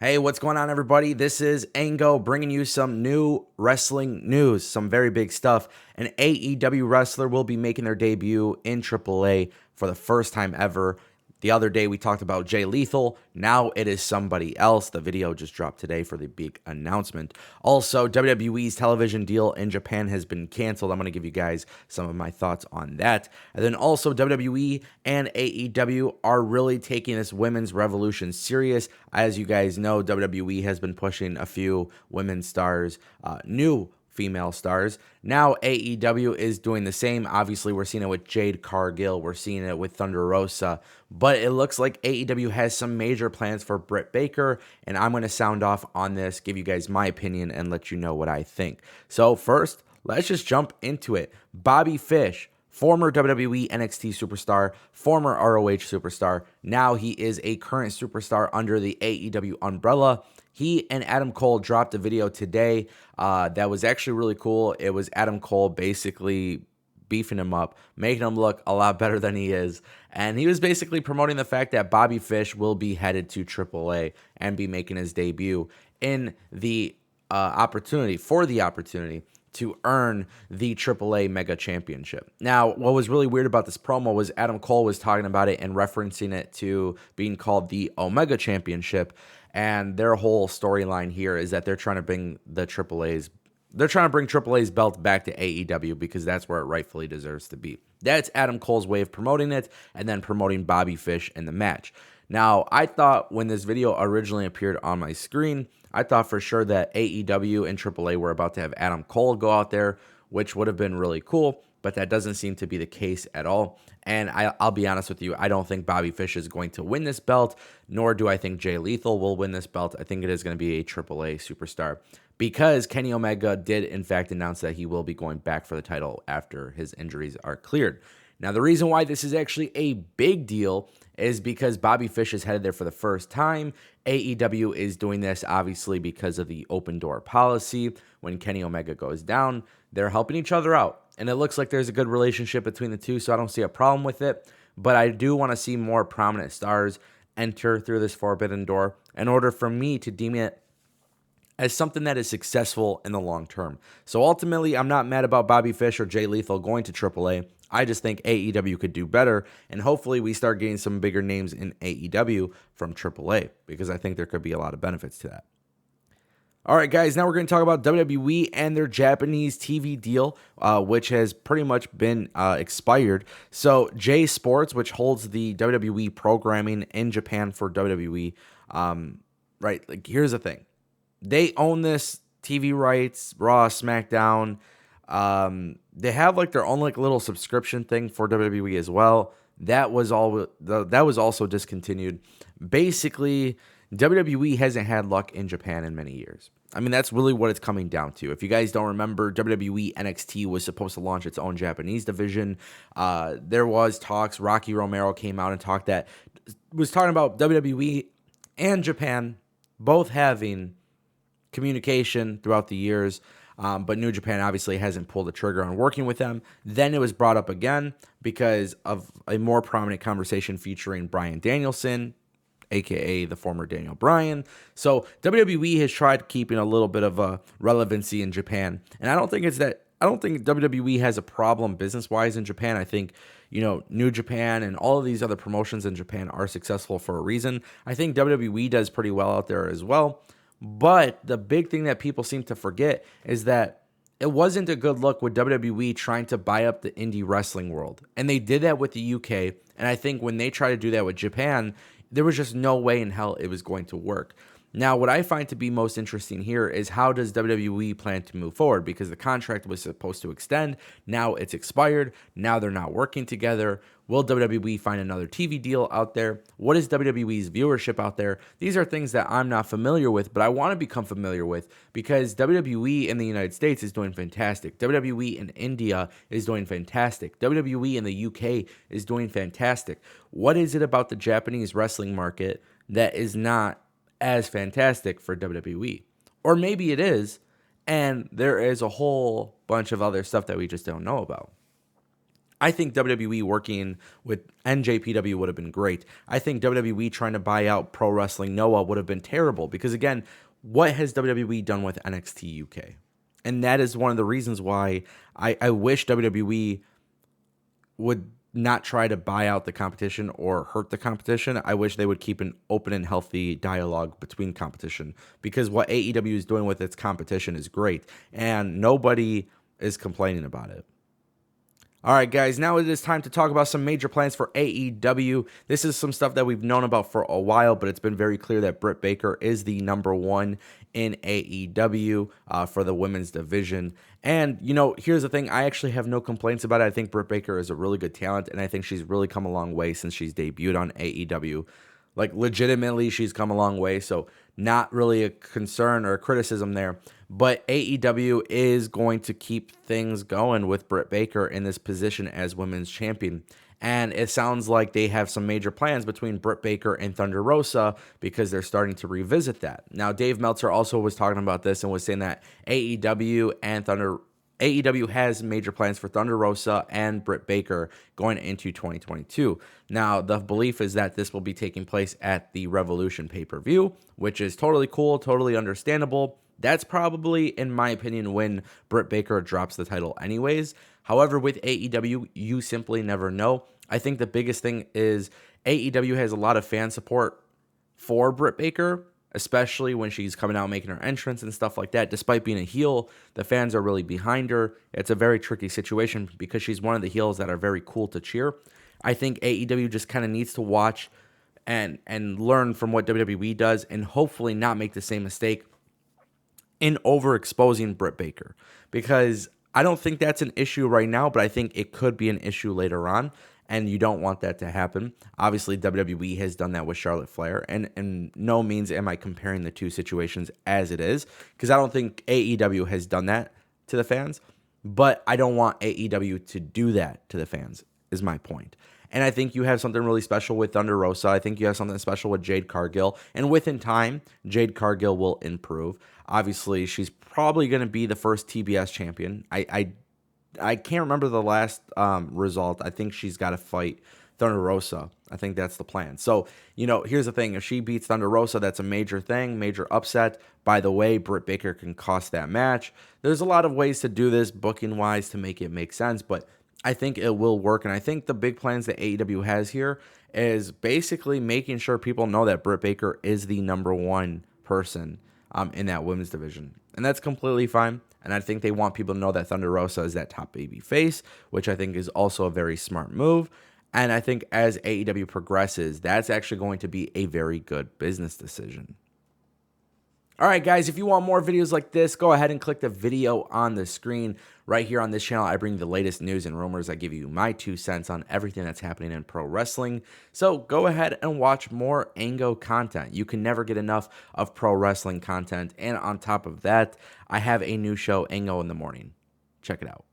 Hey, what's going on, everybody? This is Ango bringing you some new wrestling news, some very big stuff. An AEW wrestler will be making their debut in AAA for the first time ever. The other day we talked about Jay Lethal. Now it is somebody else. The video just dropped today for the big announcement. Also, WWE's television deal in Japan has been canceled. I'm going to give you guys some of my thoughts on that. And then also WWE and AEW are really taking this women's revolution serious. As you guys know, WWE has been pushing a few women's stars, new female stars. Now AEW is doing the same. Obviously, we're seeing it with Jade Cargill. We're seeing it with Thunder Rosa. But it looks like AEW has some major plans for Britt Baker, and I'm going to sound off on this, give you guys my opinion, and let you know what I think. So first, let's just jump into it. Bobby Fish, former WWE NXT superstar, former ROH superstar. Now he is a current superstar under the AEW umbrella. He and Adam Cole dropped a video today that was actually really cool. It was Adam Cole basically beefing him up, making him look a lot better than he is. And he was basically promoting the fact that Bobby Fish will be headed to AAA and be making his debut in the opportunity to earn the AAA Mega Championship. Now, what was really weird about this promo was Adam Cole was talking about it and referencing it to being called the Omega Championship. And their whole storyline here is that they're trying to bring AAA's belt back to AEW because that's where it rightfully deserves to be. That's Adam Cole's way of promoting it and then promoting Bobby Fish in the match. Now, I thought when this video originally appeared on my screen, I thought for sure that AEW and AAA were about to have Adam Cole go out there, which would have been really cool, but that doesn't seem to be the case at all. And I'll be honest with you, I don't think Bobby Fish is going to win this belt, nor do I think Jay Lethal will win this belt. I think it is going to be a AAA superstar because Kenny Omega did, in fact, announce that he will be going back for the title after his injuries are cleared. Now, the reason why this is actually a big deal is because Bobby Fish is headed there for the first time. AEW is doing this, obviously, because of the open door policy. When Kenny Omega goes down, they're helping each other out. And it looks like there's a good relationship between the two, so I don't see a problem with it. But I do want to see more prominent stars enter through this forbidden door in order for me to deem it as something that is successful in the long term. So ultimately, I'm not mad about Bobby Fish or Jay Lethal going to AAA. I just think AEW could do better, and hopefully we start getting some bigger names in AEW from AAA because I think there could be a lot of benefits to that. All right, guys, now we're going to talk about WWE and their Japanese TV deal, which has pretty much been expired. So J Sports, which holds the WWE programming in Japan for WWE, right, like here's the thing. They own this TV rights, Raw, SmackDown. They have like their own like little subscription thing for WWE as well. That was also discontinued. Basically, WWE hasn't had luck in Japan in many years. I mean, that's really what it's coming down to. If you guys don't remember, WWE NXT was supposed to launch its own Japanese division. There was talks. Rocky Romero came out and was talking about WWE and Japan both having communication throughout the years. But New Japan obviously hasn't pulled the trigger on working with them. Then it was brought up again because of a more prominent conversation featuring Bryan Danielson, aka the former Daniel Bryan. So WWE has tried keeping a little bit of a relevancy in Japan. And I don't think WWE has a problem business-wise in Japan. I think, New Japan and all of these other promotions in Japan are successful for a reason. I think WWE does pretty well out there as well. But the big thing that people seem to forget is that it wasn't a good look with WWE trying to buy up the indie wrestling world. And they did that with the UK. And I think when they try to do that with Japan, there was just no way in hell it was going to work. Now, what I find to be most interesting here is how does WWE plan to move forward? Because the contract was supposed to extend. Now it's expired. Now they're not working together. Will WWE find another TV deal out there? What is WWE's viewership out there? These are things that I'm not familiar with, but I want to become familiar with because WWE in the United States is doing fantastic. WWE in India is doing fantastic. WWE in the UK is doing fantastic. What is it about the Japanese wrestling market that is not as fantastic for WWE? Or maybe it is, and there is a whole bunch of other stuff that we just don't know about. I think WWE working with NJPW would have been great. I think WWE trying to buy out Pro Wrestling Noah would have been terrible because, again, what has WWE done with NXT UK? And that is one of the reasons why I wish WWE would not try to buy out the competition or hurt the competition. I wish they would keep an open and healthy dialogue between competition, because what AEW is doing with its competition is great, and nobody is complaining about it. All right, guys, now it is time to talk about some major plans for AEW. This is some stuff that we've known about for a while, but it's been very clear that Britt Baker is the number one in AEW for the women's division. And, here's the thing. I actually have no complaints about it. I think Britt Baker is a really good talent, and I think she's really come a long way since she's debuted on AEW. Like, legitimately, she's come a long way, so not really a concern or a criticism there. But AEW is going to keep things going with Britt Baker in this position as women's champion. And it sounds like they have some major plans between Britt Baker and Thunder Rosa, because they're starting to revisit that. Now, Dave Meltzer also was talking about this and was saying that AEW has major plans for Thunder Rosa and Britt Baker going into 2022. Now, the belief is that this will be taking place at the Revolution pay-per-view, which is totally cool, totally understandable. That's probably, in my opinion, when Britt Baker drops the title anyways. However, with AEW, you simply never know. I think the biggest thing is AEW has a lot of fan support for Britt Baker, especially when she's coming out making her entrance and stuff like that. Despite being a heel, the fans are really behind her. It's a very tricky situation because she's one of the heels that are very cool to cheer. I think AEW just kind of needs to watch and learn from what WWE does, and hopefully not make the same mistake in overexposing Britt Baker, because I don't think that's an issue right now, but I think it could be an issue later on, and you don't want that to happen. Obviously, WWE has done that with Charlotte Flair, and no means am I comparing the two situations as it is, because I don't think AEW has done that to the fans, but I don't want AEW to do that to the fans, is my point. And I think you have something really special with Thunder Rosa. I think you have something special with Jade Cargill. And within time, Jade Cargill will improve. Obviously, she's probably going to be the first TBS champion. I can't remember the last result. I think she's got to fight Thunder Rosa. I think that's the plan. So, here's the thing. If she beats Thunder Rosa, that's a major thing, major upset. By the way, Britt Baker can cost that match. There's a lot of ways to do this booking-wise to make it make sense, but I think it will work, and I think the big plans that AEW has here is basically making sure people know that Britt Baker is the number one person in that women's division, and that's completely fine. And I think they want people to know that Thunder Rosa is that top baby face, which I think is also a very smart move. And I think as AEW progresses, that's actually going to be a very good business decision. All right, guys, if you want more videos like this, go ahead and click the video on the screen. Right here on this channel, I bring the latest news and rumors. I give you my 2 cents on everything that's happening in pro wrestling. So go ahead and watch more Ango content. You can never get enough of pro wrestling content. And on top of that, I have a new show, Ango in the Morning. Check it out.